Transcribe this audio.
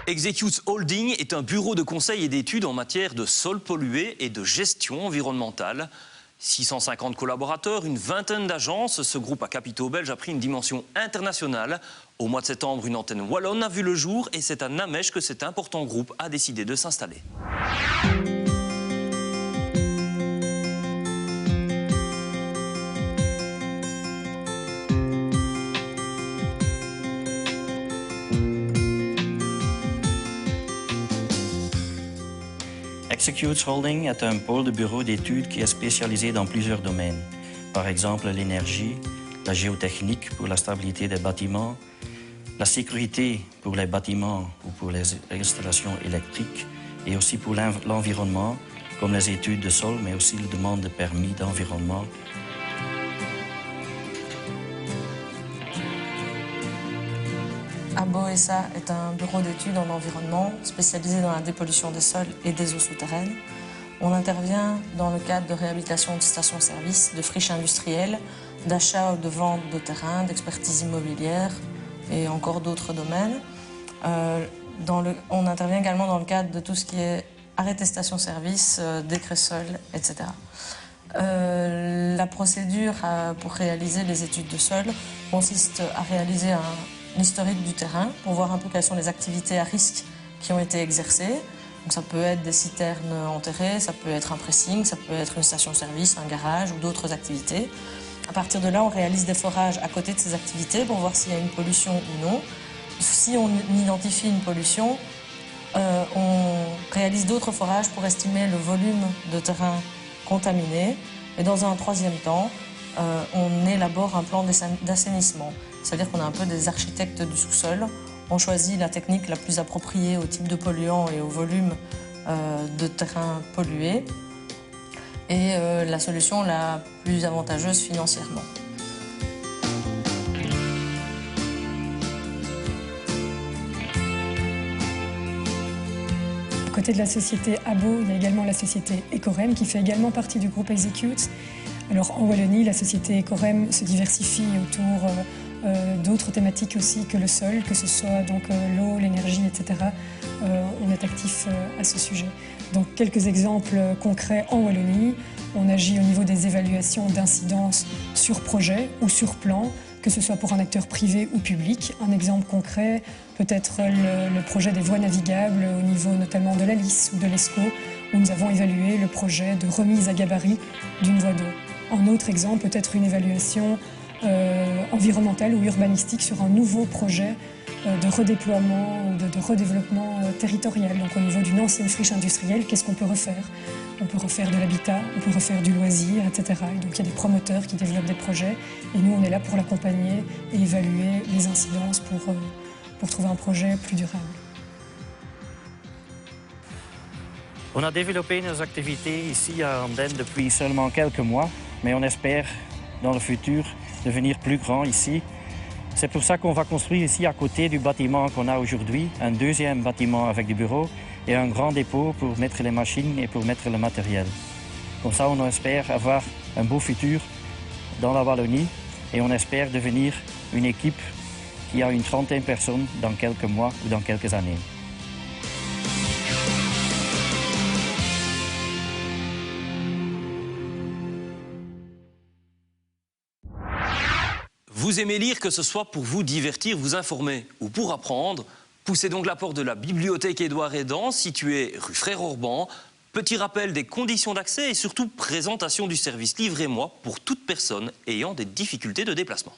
Execute Holding est un bureau de conseil et d'études en matière de sols pollués et de gestion environnementale. 650 collaborateurs, une vingtaine d'agences, ce groupe à capitaux belges a pris une dimension internationale. Au mois de septembre, une antenne wallonne a vu le jour et c'est à Namèche que cet important groupe a décidé de s'installer. Execute Holding est un pôle de bureau d'études qui est spécialisé dans plusieurs domaines. Par exemple, l'énergie, la géotechnique pour la stabilité des bâtiments, la sécurité pour les bâtiments ou pour les installations électriques et aussi pour l'environnement, comme les études de sol, mais aussi la demande de permis d'environnement. ABO-SA est un bureau d'études en environnement spécialisé dans la dépollution des sols et des eaux souterraines. On intervient dans le cadre de réhabilitation de stations-service, de friches industrielles, d'achat ou de vente de terrains, d'expertise immobilière et encore d'autres domaines. On intervient également dans le cadre de tout ce qui est arrêté station-service, décret sol, etc. La procédure pour réaliser les études de sol consiste à réaliser un historique du terrain pour voir un peu quelles sont les activités à risque qui ont été exercées. Donc ça peut être des citernes enterrées, ça peut être un pressing, ça peut être une station-service, un garage ou d'autres activités. À partir de là, on réalise des forages à côté de ces activités pour voir s'il y a une pollution ou non. Si on identifie une pollution, on réalise d'autres forages pour estimer le volume de terrain contaminé. Et dans un troisième temps, on élabore un plan d'assainissement. C'est-à-dire qu'on a un peu des architectes du sous-sol. On choisit la technique la plus appropriée au type de polluant et au volume de terrain pollué et la solution la plus avantageuse financièrement. À côté de la société ABO, il y a également la société Ecorem qui fait également partie du groupe Execute. Alors en Wallonie, la société Ecorem se diversifie autour d'autres thématiques aussi que le sol, que ce soit donc l'eau, l'énergie, etc. On est actif à ce sujet. Donc quelques exemples concrets en Wallonie. On agit au niveau des évaluations d'incidence sur projet ou sur plan, que ce soit pour un acteur privé ou public. Un exemple concret peut être le projet des voies navigables au niveau notamment de la Lys ou de l'Escaut, où nous avons évalué le projet de remise à gabarit d'une voie d'eau. Un autre exemple peut être une évaluation environnementale ou urbanistique sur un nouveau projet de redéploiement ou de redéveloppement territorial. Donc au niveau d'une ancienne friche industrielle, qu'est-ce qu'on peut refaire? On peut refaire de l'habitat, on peut refaire du loisir, etc. Et donc il y a des promoteurs qui développent des projets et nous on est là pour l'accompagner et évaluer les incidences pour trouver un projet plus durable. On a développé nos activités ici à Andenne depuis seulement quelques mois, mais on espère dans le futur devenir plus grand ici. C'est pour ça qu'on va construire ici à côté du bâtiment qu'on a aujourd'hui, un deuxième bâtiment avec des bureaux et un grand dépôt pour mettre les machines et pour mettre le matériel. Comme ça, on espère avoir un beau futur dans la Wallonie et on espère devenir une équipe qui a une trentaine de personnes dans quelques mois ou dans quelques années. Vous aimez lire, que ce soit pour vous divertir, vous informer ou pour apprendre. Poussez donc la porte de la bibliothèque Édouard Edan, située rue Frère Orban. Petit rappel des conditions d'accès et surtout présentation du service Livrez-moi pour toute personne ayant des difficultés de déplacement.